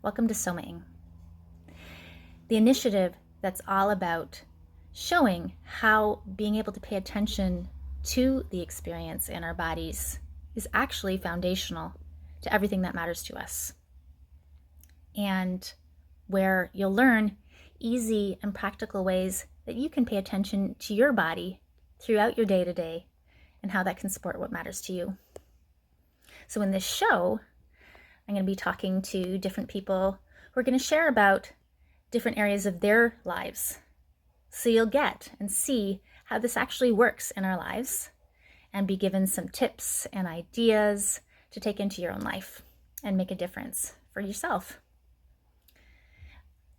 Welcome to Soma'ing, the initiative that's all about showing how being able to pay attention to the experience in our bodies is actually foundational to everything that matters to us. And where you'll learn easy and practical ways that you can pay attention to your body throughout your day-to-day and how that can support what matters to you. So in this show, I'm going to be talking to different people who are going to share about different areas of their lives. So you'll get and see how this actually works in our lives and be given some tips and ideas to take into your own life and make a difference for yourself.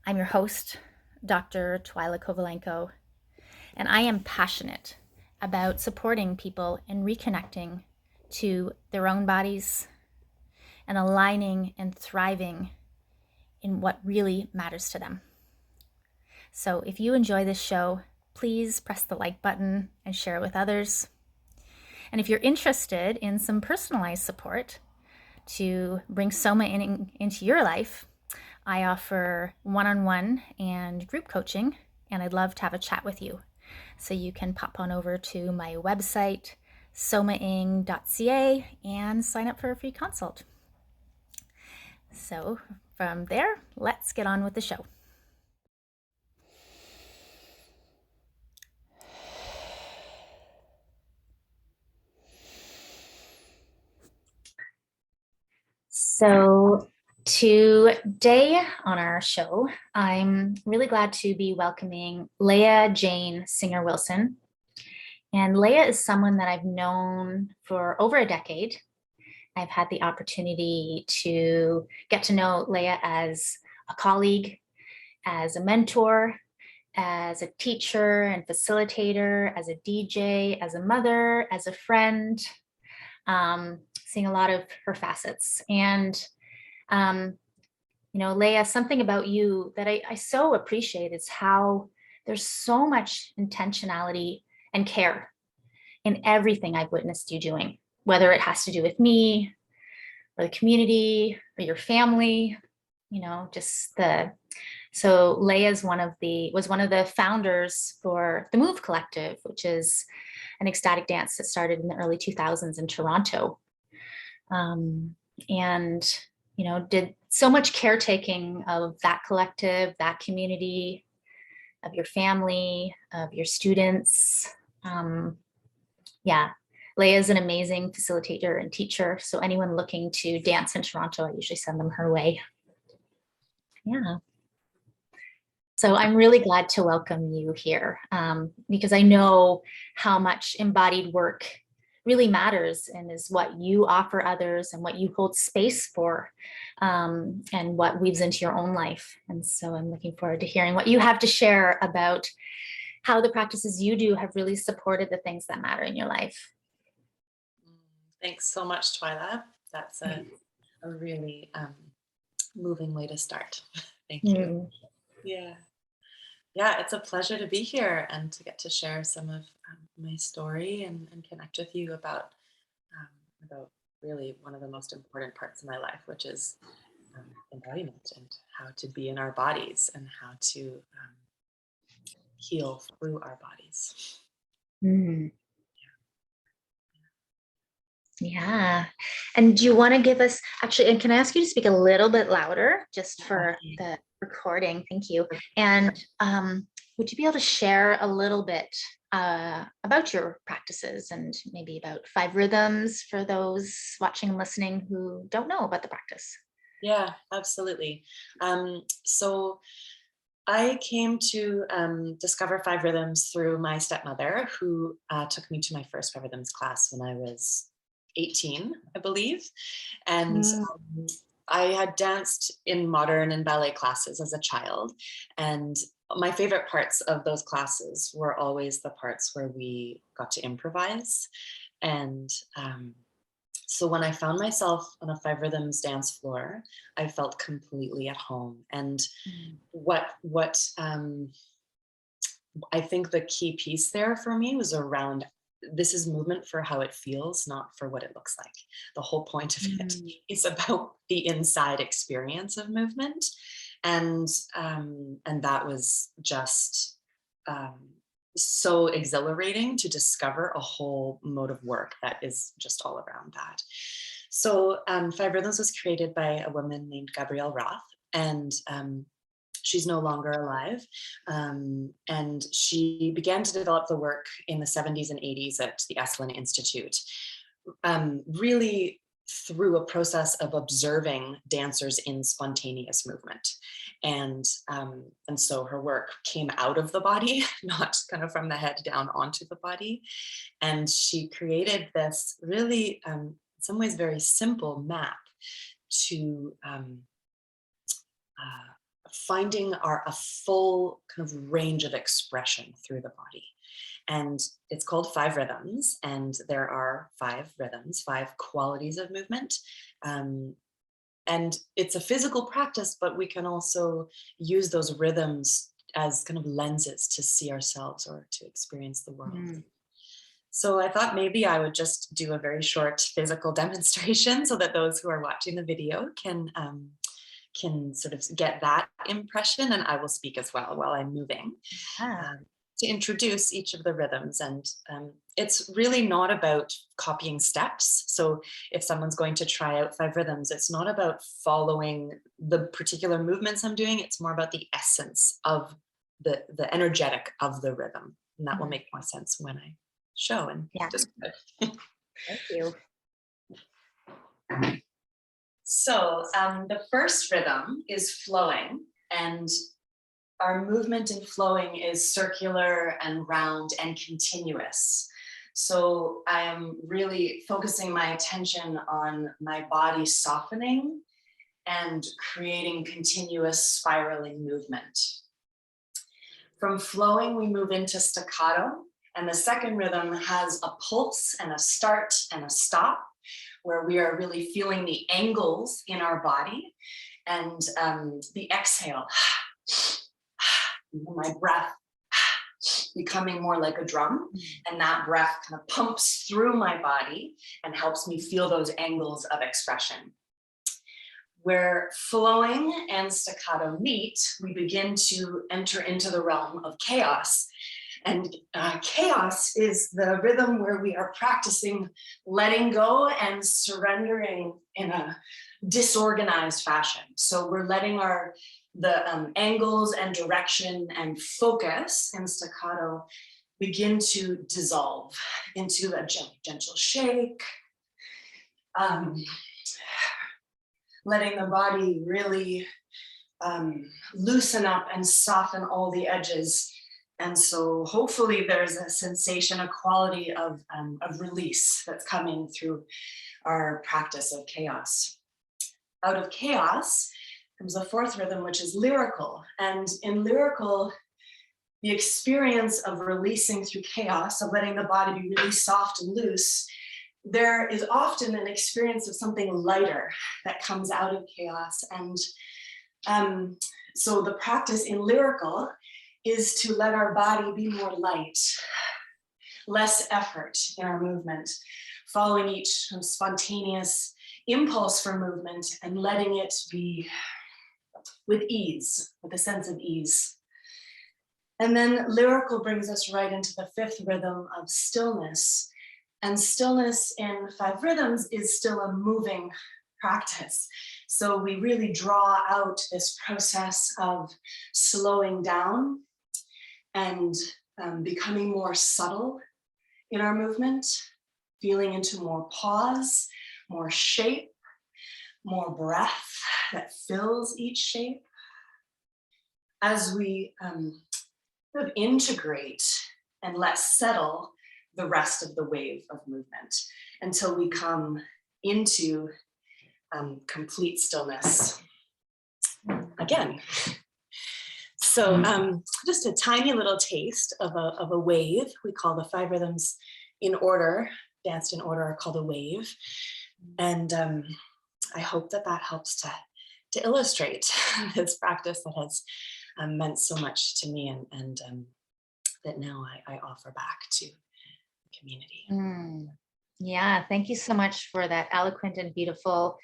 I'm your host, Dr. Twyla Kovalenko, and I am passionate about supporting people in reconnecting to their own bodies and aligning and thriving in what really matters to them. So if you enjoy this show, please press the like button and share it with others. And if you're interested in some personalized support to bring Soma'ing into your life, I offer one-on-one and group coaching, and I'd love to have a chat with you. So you can pop on over to my website, soma'ing.ca, and sign up for a free consult. So from there, let's get on with the show. So today on our show, I'm really glad to be welcoming Layah Jane Singer-Wilson. And Layah is someone that I've known for over a decade. I've had the opportunity to get to know Layah as a colleague, as a mentor, as a teacher and facilitator, as a DJ, as a mother, as a friend, seeing a lot of her facets. And, Layah, something about you that I so appreciate is how there's so much intentionality and care in everything I've witnessed you doing, whether it has to do with me or the community or your family, so Layah is was one of the founders for the Move Collective, which is an ecstatic dance that started in the early 2000s in Toronto. Did so much caretaking of that collective, that community, of your family, of your students. Layah is an amazing facilitator and teacher. So anyone looking to dance in Toronto, I usually send them her way. Yeah. So I'm really glad to welcome you here because I know how much embodied work really matters and is what you offer others and what you hold space for and what weaves into your own life. And so I'm looking forward to hearing what you have to share about how the practices you do have really supported the things that matter in your life. Thanks so much, Twyla. That's a really moving way to start. Thank you. Yeah, it's a pleasure to be here and to get to share some of my story and connect with you about really one of the most important parts of my life, which is embodiment and how to be in our bodies and how to heal through our bodies. Yeah. And do you want to give us, actually, and can I ask you to speak a little bit louder just for the recording? Thank you. And would you be able to share a little bit about your practices and maybe about 5 rhythms for those watching and listening who don't know about the practice? Yeah, absolutely. So I came to discover 5 rhythms through my stepmother, who took me to my first 5 rhythms class when I was 18, I believe. And I had danced in modern and ballet classes as a child. And my favorite parts of those classes were always the parts where we got to improvise. And so when I found myself on a 5 rhythms dance floor, I felt completely at home. And what I think the key piece there for me was around this is movement for how it feels, not for what it looks like. The whole point of it Mm. is about the inside experience of movement. And that was just so exhilarating to discover a whole mode of work that is just all around that. So Five Rhythms was created by a woman named Gabrielle Roth, and she's no longer alive. And she began to develop the work in the 70s and 80s at the Esalen Institute, really through a process of observing dancers in spontaneous movement. And so her work came out of the body, not kind of from the head down onto the body. And she created this really, in some ways, very simple map to finding a full kind of range of expression through the body. And it's called Five Rhythms, and there are 5 rhythms, 5 qualities of movement. And it's a physical practice, but we can also use those rhythms as kind of lenses to see ourselves or to experience the world. Mm. So I thought maybe I would just do a very short physical demonstration so that those who are watching the video can sort of get that impression, and I will speak as well while I'm moving. Yeah. To introduce each of the rhythms. And it's really not about copying steps. So if someone's going to try out 5 rhythms, it's not about following the particular movements I'm doing. It's more about the essence of the energetic of the rhythm. And that will make more sense when I show and Yeah. describe. Thank you. So the first rhythm is flowing, and our movement in flowing is circular and round and continuous. So I am really focusing my attention on my body softening and creating continuous spiraling movement. From flowing, we move into staccato, and the second rhythm has a pulse and a start and a stop, where we are really feeling the angles in our body, and the exhale, my breath becoming more like a drum, and that breath kind of pumps through my body and helps me feel those angles of expression. Where flowing and staccato meet, we begin to enter into the realm of chaos. And chaos is the rhythm where we are practicing letting go and surrendering in a disorganized fashion. So we're letting the angles and direction and focus in staccato begin to dissolve into a gentle shake, letting the body really loosen up and soften all the edges. And so hopefully there's a sensation, a quality of release that's coming through our practice of chaos. Out of chaos comes a fourth rhythm, which is lyrical. And in lyrical, the experience of releasing through chaos, of letting the body be really soft and loose, there is often an experience of something lighter that comes out of chaos. And so the practice in lyrical is to let our body be more light, less effort in our movement, following each spontaneous impulse for movement and letting it be with ease, with a sense of ease. And then lyrical brings us right into the fifth rhythm of stillness. And stillness in 5 rhythms is still a moving practice. So we really draw out this process of slowing down and becoming more subtle in our movement, feeling into more pause, more shape, more breath that fills each shape. As we sort of integrate and let settle the rest of the wave of movement until we come into complete stillness again. So just a tiny little taste of a wave. We call the 5 rhythms in order, danced in order, are called a wave. And I hope that helps to illustrate this practice that has meant so much to me, and that now I offer back to community. Yeah, thank you so much for that eloquent and beautiful,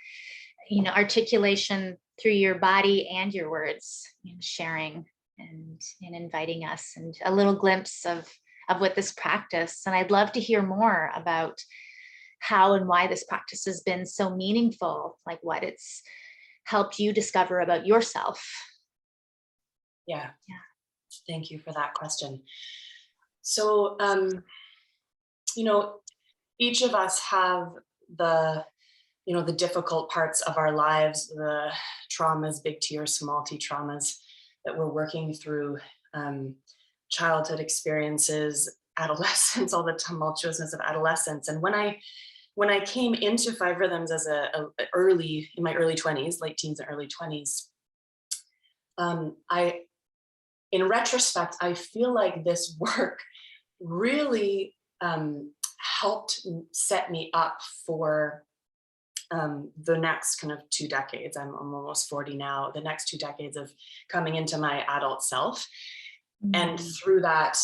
articulation through your body and your words, sharing and inviting us, and a little glimpse of what this practice. And I'd love to hear more about how and why this practice has been so meaningful, like what it's helped you discover about yourself. Yeah. Thank you for that question. So, each of us have the difficult parts of our lives, the traumas, big T or small t traumas that we're working through, childhood experiences, adolescence, all the tumultuousness of adolescence. And when I came into Five Rhythms as in my early 20s, late teens and early 20s, in retrospect, I feel like this work really helped set me up for the next kind of 2 decades. I'm almost 40 now, the next 2 decades of coming into my adult self. And through that,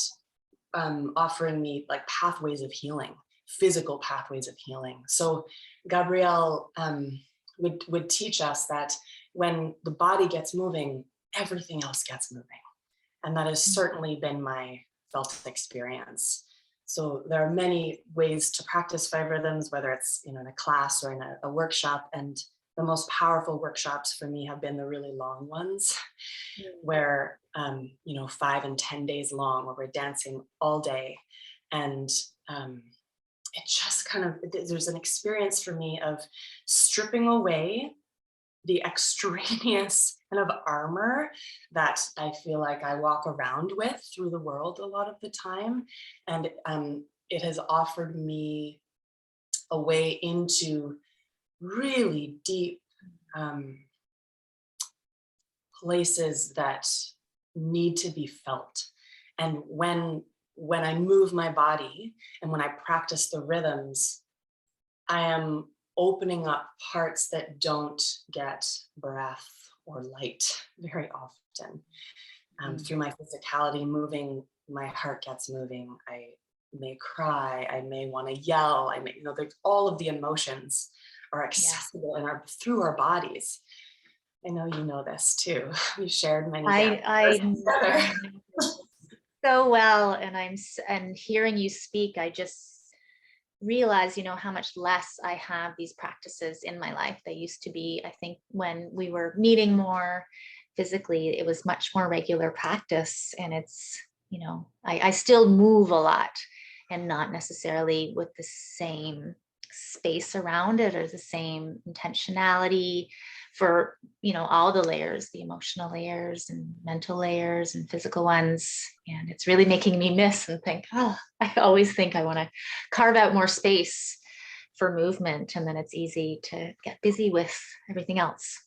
offering me like pathways of healing, physical pathways of healing. So Gabrielle would teach us that when the body gets moving, everything else gets moving. And that has certainly been my felt experience. So there are many ways to practice Five Rhythms, whether it's in a class or in a workshop. And the most powerful workshops for me have been the really long ones, where 5 and 10 days long, where we're dancing all day. And it just kind of, there's an experience for me of stripping away the extraneous kind of armor that I feel like I walk around with through the world a lot of the time. And it has offered me a way into really deep places that need to be felt. And when I move my body and when I practice the rhythms, I am opening up parts that don't get breath or light very often. Through my physicality moving, my heart gets moving. I may cry. I may want to yell. I may, all of the emotions are accessible through our bodies. I know you know this too. We shared many. I know so well, and hearing you speak, I just realize, how much less I have these practices in my life. They used to be, I think, when we were meeting more physically, it was much more regular practice. And it's, I still move a lot, and not necessarily with the same space around it or the same intentionality for, all the layers, the emotional layers and mental layers and physical ones. And it's really making me miss and think, I always think I want to carve out more space for movement. And then it's easy to get busy with everything else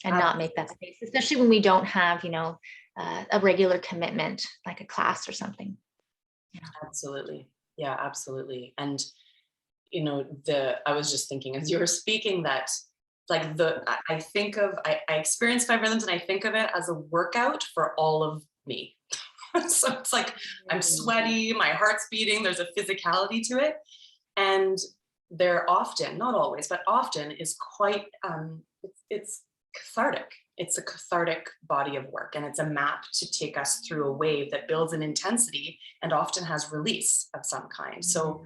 and not make that space, especially when we don't have, a regular commitment like a class or something. Absolutely. Yeah, absolutely. And, I was just thinking as you were speaking that like I think of, I experience Five Rhythms and I think of it as a workout for all of me. So it's like, I'm sweaty, my heart's beating, there's a physicality to it. And there often, not always, but often is quite, it's cathartic. It's a cathartic body of work, and it's a map to take us through a wave that builds in intensity and often has release of some kind. So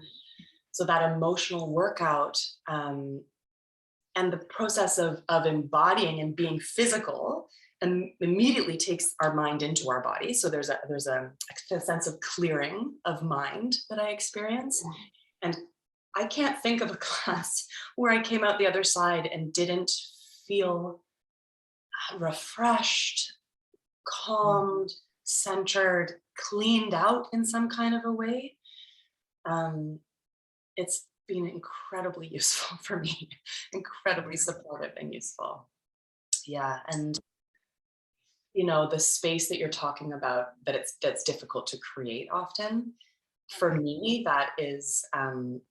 that emotional workout, and the process of embodying and being physical, and immediately takes our mind into our body. So there's a sense of clearing of mind that I experience. And I can't think of a class where I came out the other side and didn't feel refreshed, calmed, centered, cleaned out in some kind of a way. It's been incredibly useful for me, incredibly supportive and useful. Yeah. And the space that you're talking about, that's difficult to create often. For me, that is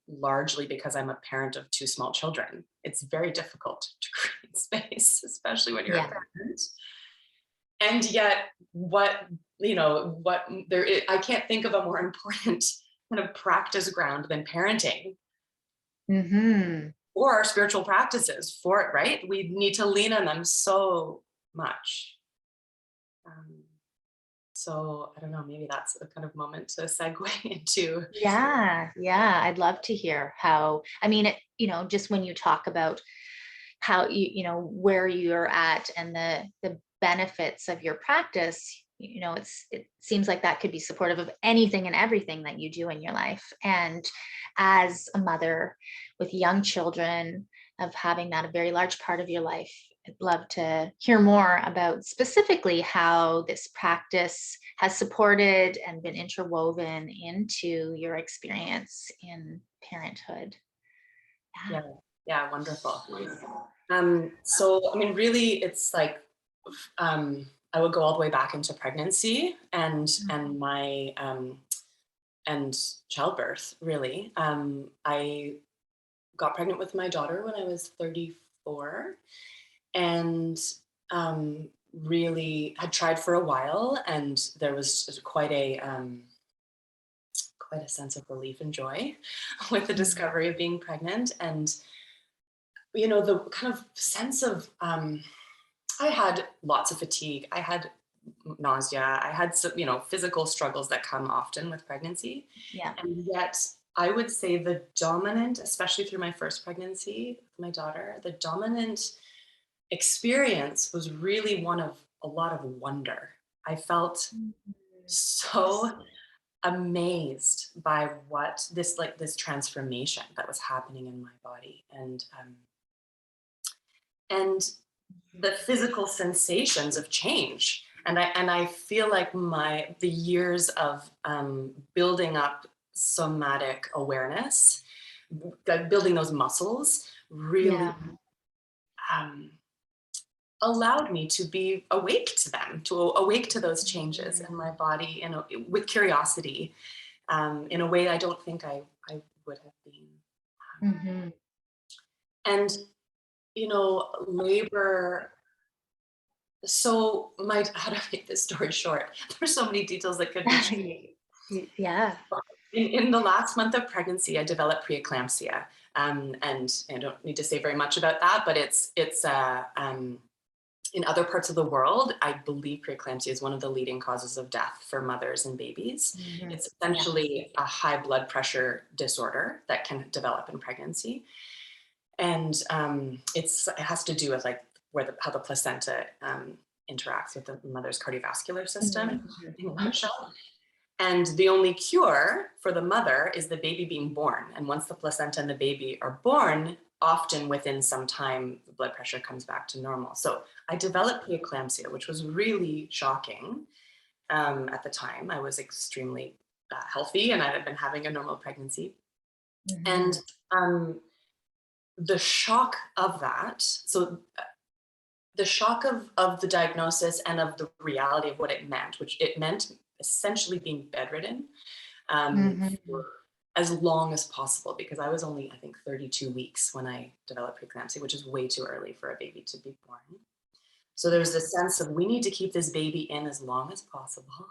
largely because I'm a parent of 2 small children. It's very difficult to create space, especially when you're a parent. And yet, I can't think of a more important kind of practice ground than parenting Mm-hmm. or our spiritual practices for it, right? We need to lean on them so much. Um, so I don't know, maybe that's a kind of moment to segue into. Yeah, yeah. I'd love to hear how, I mean, just when you talk about how where you're at and the benefits of your practice, it seems like that could be supportive of anything and everything that you do in your life. And as a mother with young children, of having that a very large part of your life, I'd love to hear more about specifically how this practice has supported and been interwoven into your experience in parenthood. Yeah, yeah, wonderful. So I mean, really, it's like I would go all the way back into pregnancy and my and childbirth. Really, I got pregnant with my daughter when I was 34, and really had tried for a while, and there was quite a sense of relief and joy with the Mhm. discovery of being pregnant, and the kind of sense of I had lots of fatigue. I had nausea. I had some, physical struggles that come often with pregnancy. Yeah. And yet I would say the dominant, especially through my first pregnancy with my daughter, the dominant experience was really one of a lot of wonder. I felt Mhm. so amazed by what this transformation that was happening in my body, and the physical sensations of change. And I feel like the years of building up somatic awareness, like building those muscles, really Yeah. um, allowed me to be awake to them, to awake to those changes in my body, with curiosity, in a way I don't think I would have been. Mm-hmm. And labor. So how to make this story short? There's so many details that could be shared. Yeah. In the last month of pregnancy, I developed preeclampsia, and I don't need to say very much about that. But it's in other parts of the world, I believe preeclampsia is one of the leading causes of death for mothers and babies. Hmm. It's Yeah. essentially a high blood pressure disorder that can develop in pregnancy, and it has to do with like how the placenta interacts with the mother's cardiovascular system, in a Mm-hmm. nutshell. And the only cure for the mother is the baby being born. And once the placenta and the baby are born, often within some time, the blood pressure comes back to normal. So I developed preeclampsia, which was really shocking at the time. I was extremely healthy and I had been having a normal pregnancy. And Hmm. um, the shock of that, so the shock of the diagnosis and of the reality of what it meant, which it meant essentially being bedridden for Hmm. as long as possible, because I was only, I think, 32 weeks when I developed preeclampsia, which is way too early for a baby to be born. So Yeah. there's this sense of we need to keep this baby in as long as possible.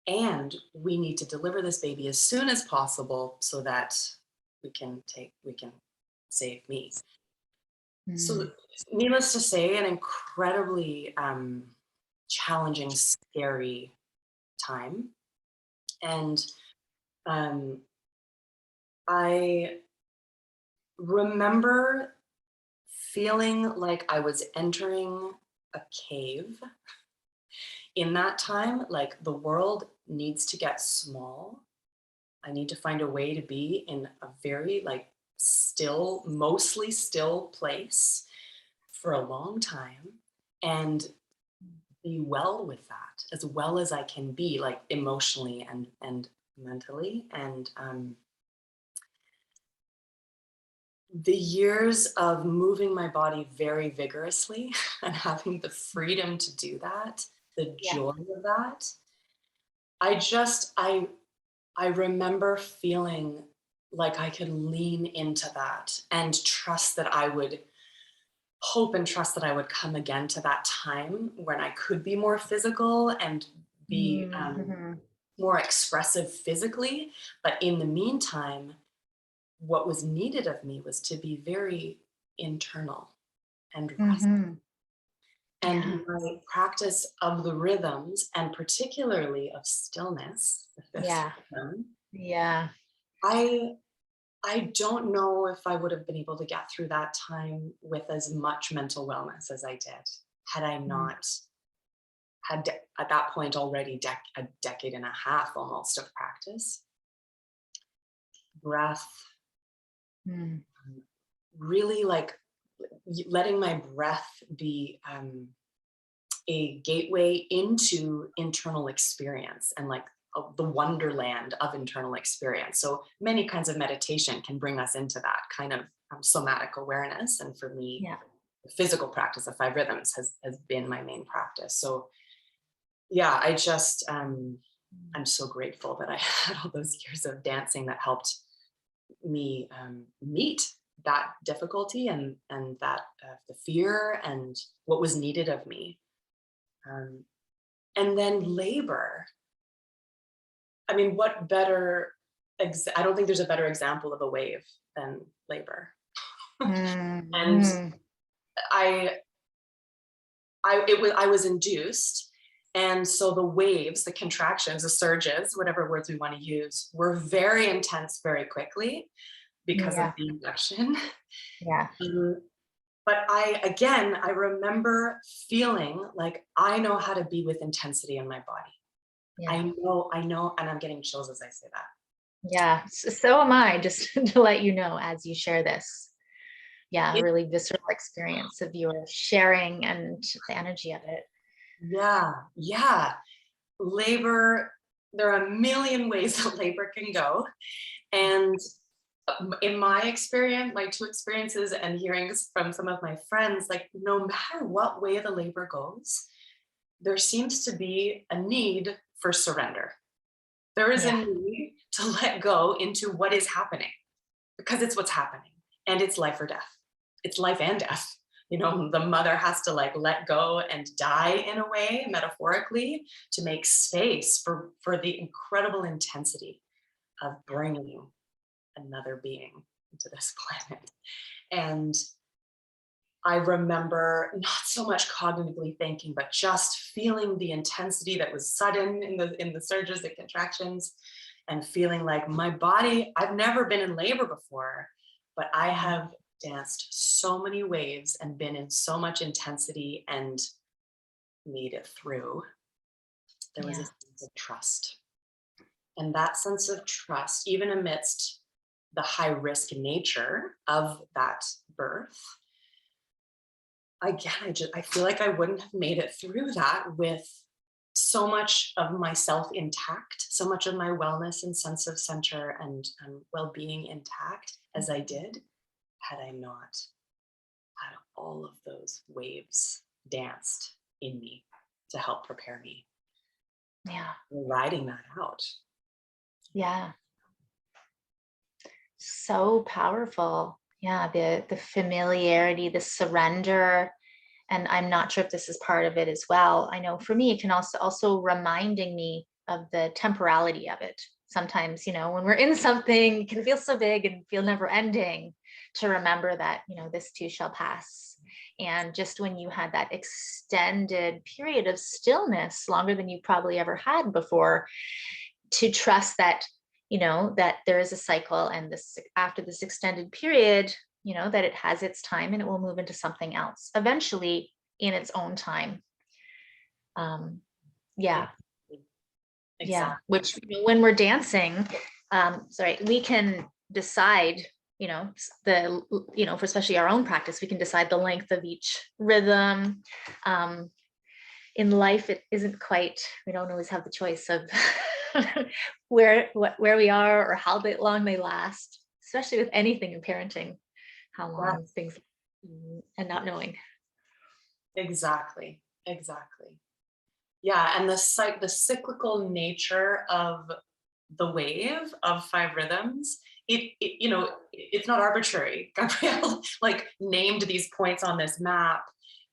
And we need to deliver this baby as soon as possible so that we can save me. So, Mm. needless to say, an incredibly challenging, scary time. And um, I remember feeling like I was entering a cave in that time, like the world needs to get small. I need to find a way to be in a very like still, mostly still place for a long time and be well with that as well as I can be, like emotionally and mentally. And the years of moving my body very vigorously and having the freedom to do that, the Yeah. joy of that, I remember feeling like I could lean into that and trust that I would hope and trust that I would come again to that time when I could be more physical and be Mm-hmm. more expressive physically. But in the meantime, what was needed of me was to be very internal and rest. Mm-hmm. Yeah. And my practice of the rhythms, and particularly of stillness, the fifth Yeah. rhythm, Yeah. I I don't know if I would have been able to get through that time with as much mental wellness as I did had I Mm. not at that point already a decade and a half almost of practice, breath, Mm. really like letting my breath be a gateway into internal experience and like the wonderland of internal experience. So many kinds of meditation can bring us into that kind of somatic awareness. And for me, Yeah. the physical practice of five rhythms has been my main practice. So yeah, I'm so grateful that I had all those years of dancing that helped me meet that difficulty and that the fear and what was needed of me. Um, and then labor. I mean, what better? I don't think there's a better example of a wave than labor. And Mm-hmm. I, I was induced, and so the waves, the contractions, the surges, whatever words we want to use, were very intense very quickly because of Yeah. the induction. Yeah. Um, but I remember feeling like I know how to be with intensity in my body. Yeah. I know, and I'm getting chills as I say that. Yeah. So am I, just to let you know as you share this. Yeah, a It, really visceral experience of your sharing and the energy of it. yeah, yeah. Labor, there are a million ways that labor can go. And in my experience, my two experiences and hearings from some of my friends, like no matter what way the labor goes, there seems to be a need for surrender. There is a Yeah. need to let go into what is happening because it's what's happening and it's life or death. It's life and death. You know, the mother has to like let go and die in a way, metaphorically, to make space for the incredible intensity of bringing another being into this planet. And I remember not so much cognitively thinking, but just feeling the intensity that was sudden in the surges, the contractions, and feeling like my body, I've never been in labor before, but I Mm. have danced so many waves and been in so much intensity and made it through. There was a Yeah. sense of trust. And that sense of trust, even amidst the high risk nature of that birth, again, I feel like I wouldn't have made it through that with so much of myself intact, so much of my wellness and sense of center and well-being intact as I did, had I not had all of those waves danced in me to help prepare me. Yeah. We're riding that out. Yeah. So powerful. Yeah, the familiarity, the surrender. And I'm not sure if this is part of it as well. I know for me, it can also reminding me of the temporality of it. Sometimes, when we're in something, it can feel so big and feel never ending, to remember that, this too shall pass. And just when you had that extended period of stillness, longer than you probably ever had before, to trust that, that there is a cycle, and this, after this extended period, that it has its time and it will move into something else eventually in its own time. Yeah. Yeah. Exactly. Which, when we're dancing, sorry, we can decide, for especially our own practice, we can decide the length of each rhythm. In life, it isn't quite, we don't always have the choice of where we are or how long they last, especially with anything in parenting, how long Yes, things, and not knowing. exactly. Exactly. Yeah, and the cyclical nature of the wave of five rhythms, it's not arbitrary. Gabrielle like named these points on this map,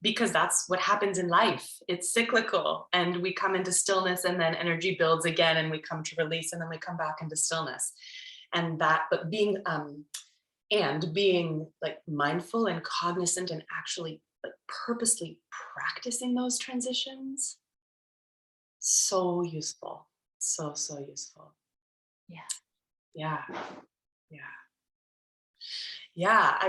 because that's what happens in life. It's cyclical, and we come into stillness, and then energy builds again, and we come to release, and then we come back into stillness. And that, but being like mindful and cognizant and actually like purposely practicing those transitions, so useful. So useful. Yeah. Yeah. Yeah. Yeah. I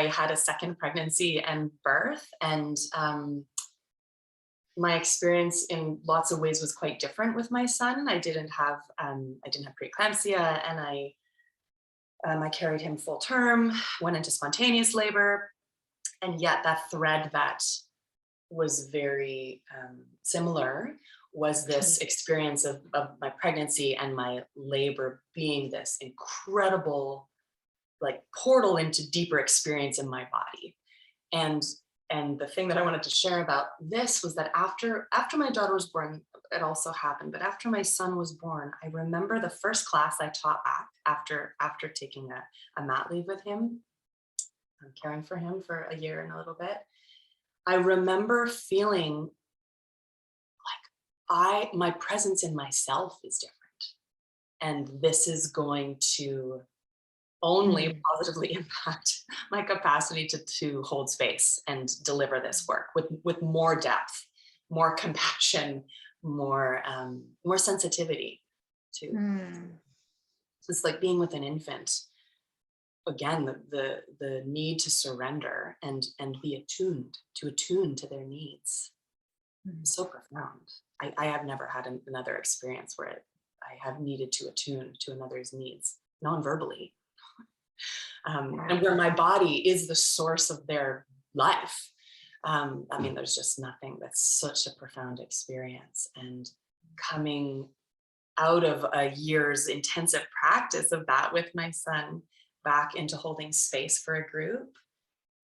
had a second pregnancy and birth, and my experience in lots of ways was quite different with my son. I didn't have preeclampsia, and I carried him full term, went into spontaneous labor, and yet that thread that was very similar was this experience of my pregnancy and my labor being this incredible like portal into deeper experience in my body. And the thing that I wanted to share about this was that after my daughter was born, it also happened, but after my son was born, I remember the first class I taught back after taking a mat leave with him, caring for him for a year and a little bit. I remember feeling like my presence in myself is different, and this is going to only positively impact my capacity to hold space and deliver this work with more depth, more compassion, more sensitivity to. It's like being with an infant. Again, the need to surrender and be attune to their needs. So profound. I have never had another experience where I have needed to attune to another's needs non-verbally. And where my body is the source of their life. There's just nothing that's such a profound experience. And coming out of a year's intensive practice of that with my son back into holding space for a group,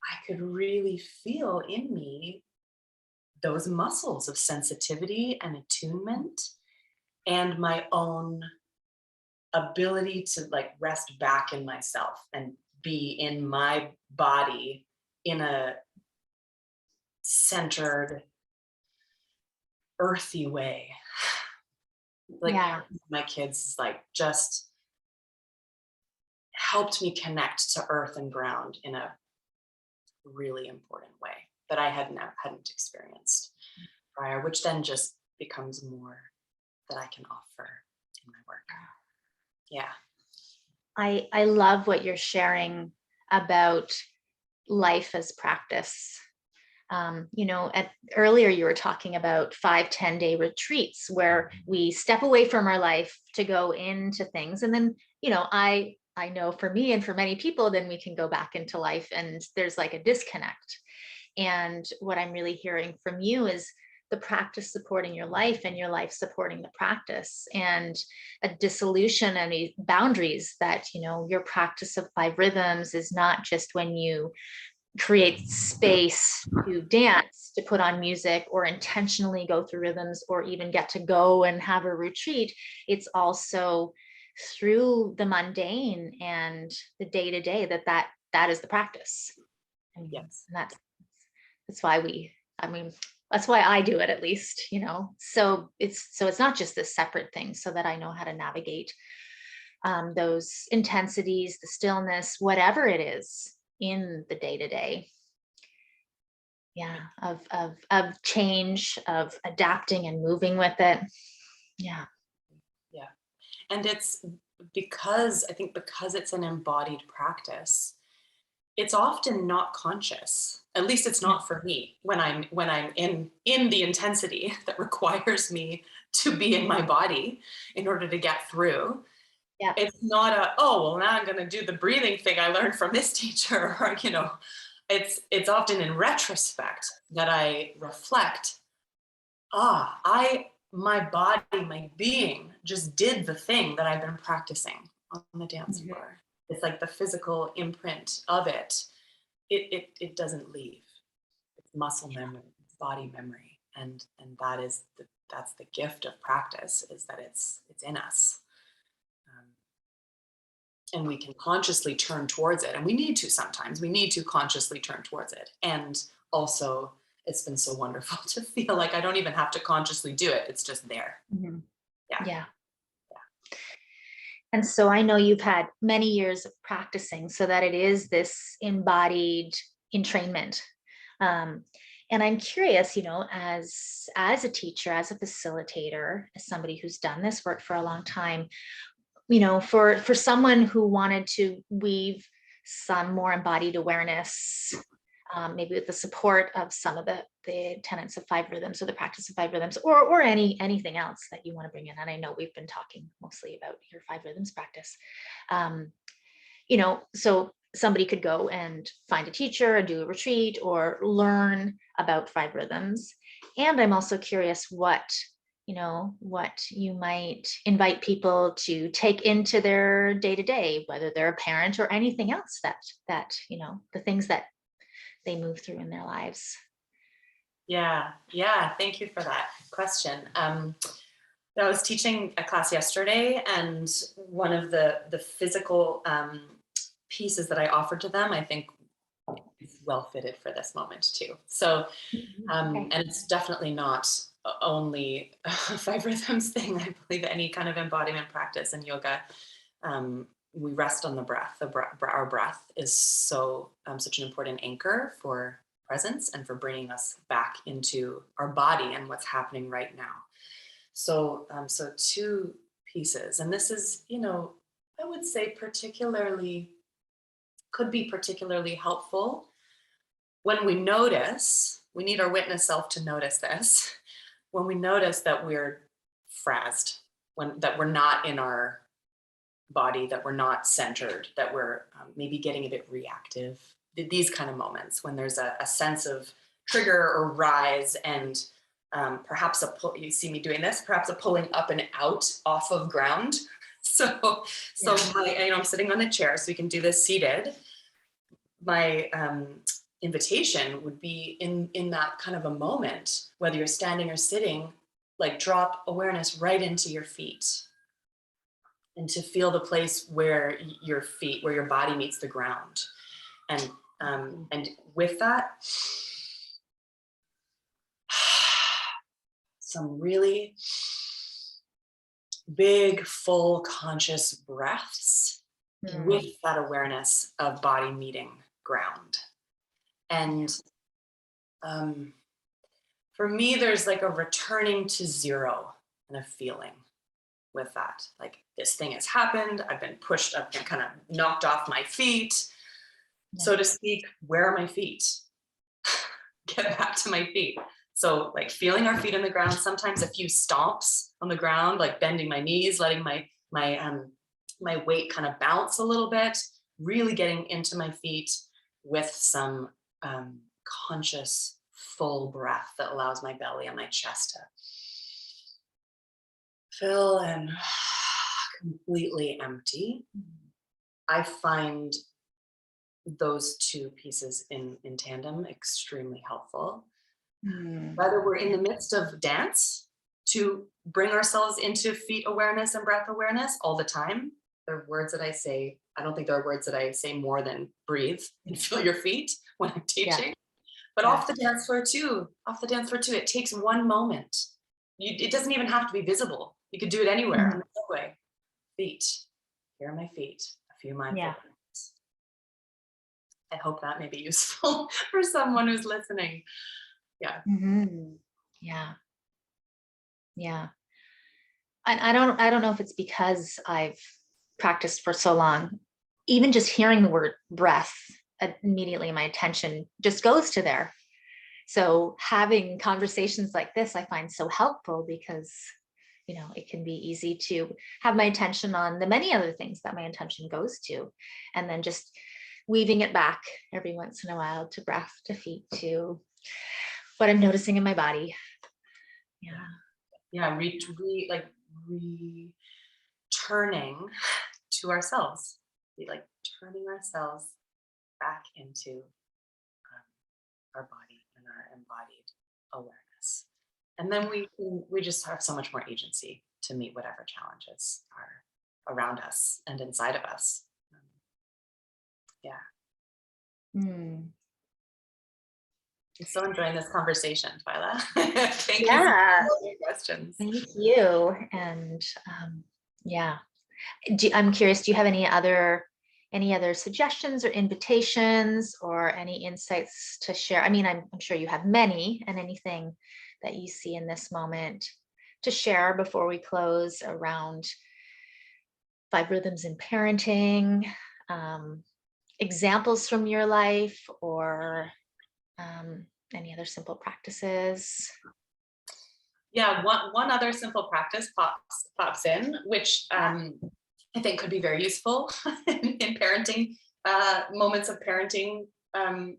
I could really feel in me those muscles of sensitivity and attunement, and my own ability to like rest back in myself and be in my body in a centered, earthy way. Like my kids like just helped me connect to earth and ground in a really important way that I hadn't experienced prior, which then just becomes more that I can offer in my work. Yeah. I love what you're sharing about life as practice. Earlier you were talking about 5-10 day retreats where we step away from our life to go into things. And then, I know for me and for many people, then we can go back into life and there's like a disconnect. And what I'm really hearing from you is the practice supporting your life and your life supporting the practice, and a dissolution and boundaries that, your practice of 5 rhythms is not just when you create space to dance, to put on music, or intentionally go through rhythms, or even get to go and have a retreat. It's also through the mundane and the day-to-day that is the practice. Yes. And that's why that's why I do it, at least, so it's not just this separate thing, so that I know how to navigate those intensities, the stillness, whatever it is in the day-to-day. Of change, of adapting and moving with it. Yeah. And it's because it's an embodied practice, it's often not conscious. At least it's not for me when I'm in the intensity that requires me to be in my body in order to get through. Yeah. It's not now I'm going to do the breathing thing I learned from this teacher, or it's often in retrospect that I reflect, my body, my being just did the thing that I've been practicing on the dance floor. It's like the physical imprint of it. It doesn't leave. It's muscle memory, it's body memory, and that's the gift of practice, is that it's in us. and we can consciously turn towards it. And we need to sometimes, we need to consciously turn towards it. And also, it's been so wonderful to feel like I don't even have to consciously do it. It's just there. Mhm. Yeah. Yeah. And so I know you've had many years of practicing so that it is this embodied entrainment. Um, and I'm curious, as a teacher, as a facilitator, as somebody who's done this work for a long time, for someone who wanted to weave some more embodied awareness, maybe with the support of some of the tenets of five rhythms or the practice of five rhythms, or anything else that you want to bring in. And I know we've been talking mostly about your five rhythms practice. So somebody could go and find a teacher or do a retreat or learn about five rhythms. And I'm also curious what you might invite people to take into their day-to-day, whether they're a parent or anything else that the things that they move through in their lives. Yeah. Thank you for that question. I was teaching a class yesterday, and one of the physical pieces that I offered to them, I think is well fitted for this moment too. So, Okay. and it's definitely not only a five rhythms thing. I believe any kind of embodiment practice in yoga, we rest on the breath. Our breath is such an important anchor for presence and for bringing us back into our body and what's happening right now. So, two pieces, and this is, I would say could be particularly helpful when we notice. We need our witness self to notice this. When we notice that we're frazzed, that we're not in our body, that we're not centered, that we're maybe getting a bit reactive. These kind of moments when there's a sense of trigger or rise, and perhaps you see me doing this, perhaps a pulling up and out off of ground. So I'm sitting on a chair, so we can do this seated. My invitation would be in that kind of a moment, whether you're standing or sitting, like drop awareness right into your feet, and to feel the place where your body meets the ground. And with that, some really big, full, conscious breaths with that awareness of body meeting ground. And for me, there's like a returning to zero and a feeling with that. Like, this thing has happened. I've been pushed up and kind of knocked off my feet, so to speak. Where are my feet? Get back to my feet. So like feeling our feet on the ground, sometimes a few stomps on the ground, like bending my knees, letting my weight kind of bounce a little bit, really getting into my feet with some conscious full breath that allows my belly and my chest to fill and completely empty. I find those two pieces in tandem extremely helpful. Whether we're in the midst of dance, to bring ourselves into feet awareness and breath awareness all the time. There are words that I say. I don't think there are words that I say more than breathe and feel your feet when I'm teaching. Yeah. But off the dance floor too, it takes one moment. It doesn't even have to be visible. You could do it anywhere on the subway. Feet. Here are my feet. A few mindful breaths. I hope that may be useful for someone who's listening. Yeah. Yeah. And I don't know if it's because I've practiced for so long. Even just hearing the word breath, immediately my attention just goes to there. So having conversations like this, I find so helpful because, it can be easy to have my attention on the many other things that my attention goes to, and then just weaving it back every once in a while to breath, to feet, to what I'm noticing in my body. Returning to ourselves, like turning ourselves back into our body and our embodied awareness. And then we just have so much more agency to meet whatever challenges are around us and inside of us. Yeah. Mm. I'm so enjoying this conversation, Twyla. Thank you for Yeah, all your questions. thank you. And yeah, I'm curious, do you have any other suggestions or invitations or any insights to share? I mean, I'm sure you have many, and anything that you see in this moment to share before we close around 5 rhythms in parenting, um, examples from your life, or any other simple practices? Yeah, one other simple practice pops in, which I think could be very useful in parenting, moments of parenting. Kind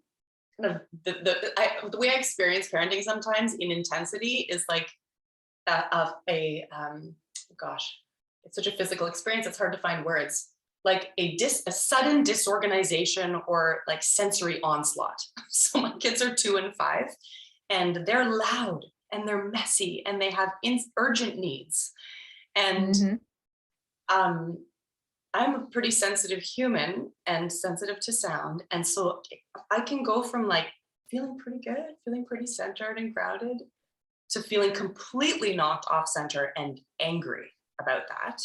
of the way I experience parenting sometimes in intensity is like gosh, it's such a physical experience. It's hard to find words. Like a sudden disorganization or like sensory onslaught. So my kids are 2 and 5, and they're loud and they're messy and they have urgent needs. And Mm-hmm. um, I'm a pretty sensitive human and sensitive to sound. And so I can go from like feeling pretty good, feeling pretty centered and grounded, to feeling completely knocked off center and angry about that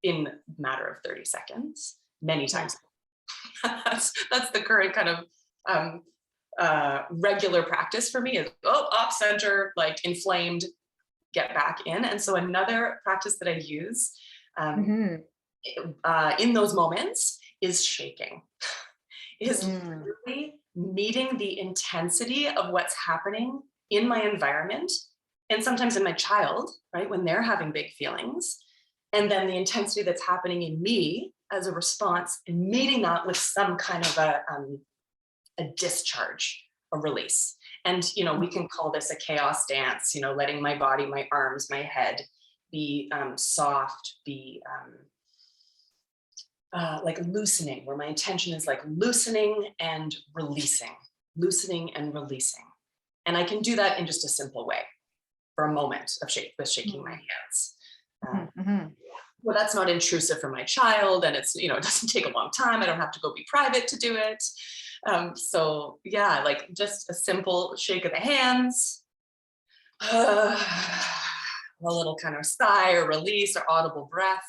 in a matter of 30 seconds, many Yeah. times. That's the current kind of regular practice for me is, off center, like inflamed, get back in. And so another practice that I use Mm-hmm. in those moments is shaking, is Mm. really meeting the intensity of what's happening in my environment and sometimes in my child, right, when they're having big feelings, and then the intensity that's happening in me as a response, and meeting that with some kind of a discharge, a release. And we can call this a chaos dance, letting my body, my arms, my head be soft, be like loosening, where my intention is like loosening and releasing, loosening and releasing. And I can do that in just a simple way for a moment of shaking my hands. Mm-hmm. Well, that's not intrusive for my child, and it's, it doesn't take a long time. I don't have to go be private to do it. So yeah, like just a simple shake of the hands, a little kind of sigh or release or audible breath.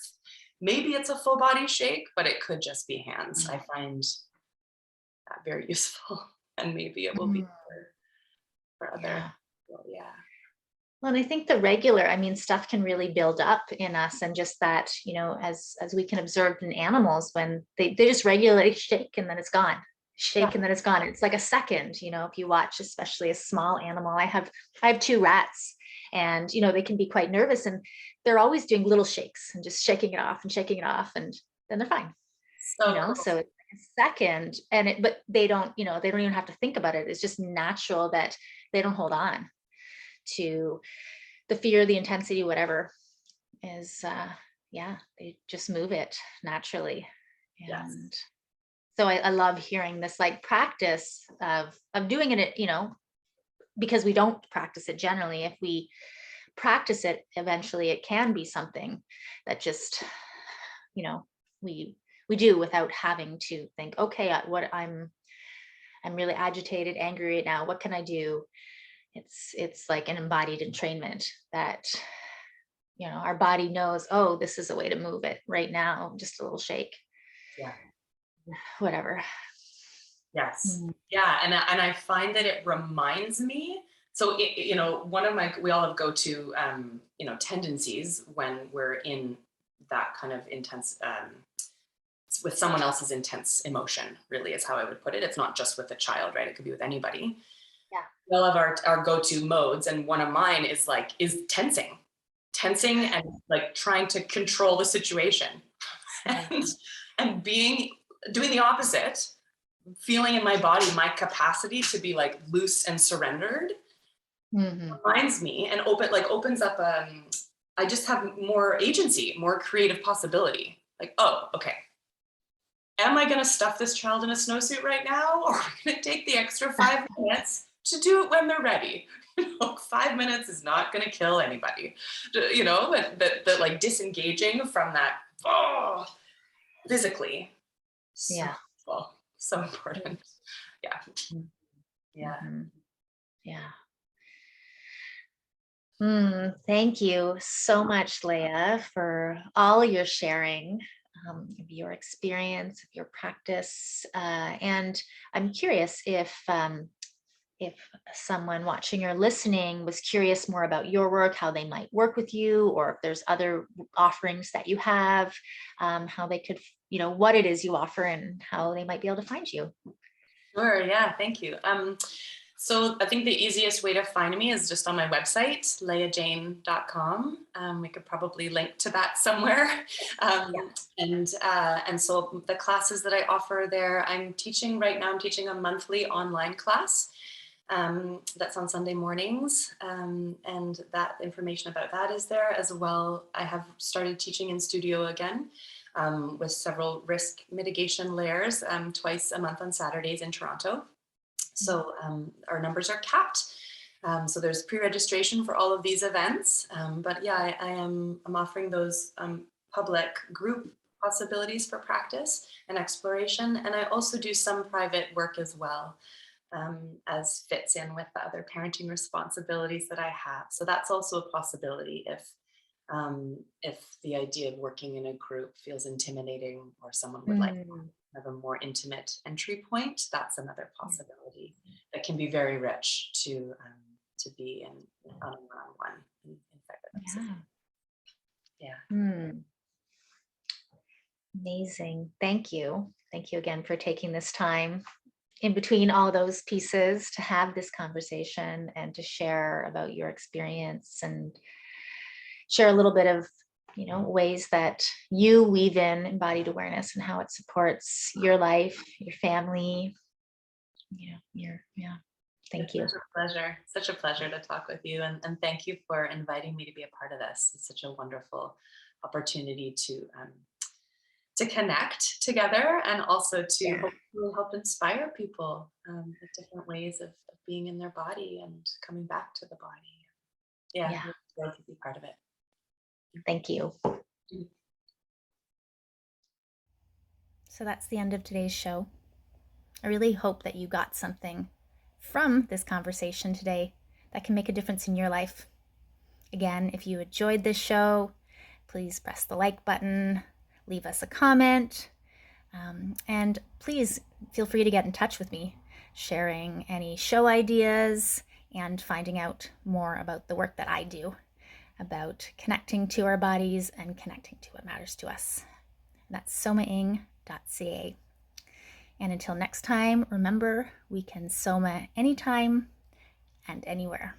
Maybe it's a full body shake, but it could just be hands. I find that very useful, and maybe it will be for other. Yeah. Well, yeah. Well, and I think the regular, I mean, stuff can really build up in us, and just that, as we can observe in animals, when they just regularly shake and then it's gone, Yeah. shake and then it's gone. It's like a second, if you watch, especially a small animal. I have 2 rats, and they can be quite nervous, and they're always doing little shakes and just shaking it off and shaking it off, and then they're fine. So cool. So it's like a second, but they don't even have to think about it. It's just natural that they don't hold on to the fear, the intensity, whatever is, they just move it naturally. Yes. And so I love hearing this like practice of doing it, because we don't practice it generally. If we practice it, eventually it can be something that just, we do without having to think, okay, what I'm really agitated, angry right now. What can I do? It's like an embodied entrainment that our body knows, oh, this is a way to move it right now, just a little shake. Yeah. Whatever. Yes. Yeah. And I find that it reminds me. So, we all have go-to, tendencies when we're in that kind of intense, with someone else's intense emotion, really is how I would put it. It's not just with a child, right? It could be with anybody. Yeah. We all have our go-to modes. And one of mine is tensing and like trying to control the situation and doing the opposite, feeling in my body my capacity to be like loose and surrendered. Reminds me and opens up I just have more agency, more creative possibility. Like, oh, okay, am I going to stuff this child in a snowsuit right now, or are we going to take the extra 5 minutes to do it when they're ready? 5 minutes is not going to kill anybody, that like disengaging from that physically. So Yeah. Well, so important. Yeah. Yeah. Mm-hmm. Yeah. Thank you so much, Layah, for all your sharing of your experience, of your practice. And I'm curious if someone watching or listening was curious more about your work, how they might work with you, or if there's other offerings that you have, how they could, what it is you offer and how they might be able to find you. Sure. Yeah. Thank you. So I think the easiest way to find me is just on my website, layahjane.com. We could probably link to that somewhere. Yeah. And so the classes that I offer there, I'm teaching right now, I'm teaching a monthly online class that's on Sunday mornings. And that information about that is there as well. I have started teaching in studio again. With several risk mitigation layers twice a month on Saturdays in Toronto. So our numbers are capped. So there's pre-registration for all of these events. But yeah, I'm offering those public group possibilities for practice and exploration. And I also do some private work as well, as fits in with the other parenting responsibilities that I have. So that's also a possibility if the idea of working in a group feels intimidating or someone would like Mm, have a more intimate entry point, that's another possibility that can be very rich to be in on a one-on-one in fact. yeah. Yeah. Amazing. Thank you. Thank you again for taking this time in between all those pieces to have this conversation and to share about your experience and share a little bit of ways that you weave in embodied awareness and how it supports your life, your family, thank It's you. such a pleasure to talk with you, and thank you for inviting me to be a part of this. It's such a wonderful opportunity to connect together and also to Yeah. hopefully help inspire people with different ways of being in their body and coming back to the body. Yeah, Yeah. I'm thrilled to be part of it. Thank you. Mm. So that's the end of today's show. I really hope that you got something from this conversation today that can make a difference in your life. Again, if you enjoyed this show, please press the like button, leave us a comment, and please feel free to get in touch with me, sharing any show ideas and finding out more about the work that I do about connecting to our bodies and connecting to what matters to us. That's soma'ing.ca. And until next time, remember, we can soma anytime and anywhere.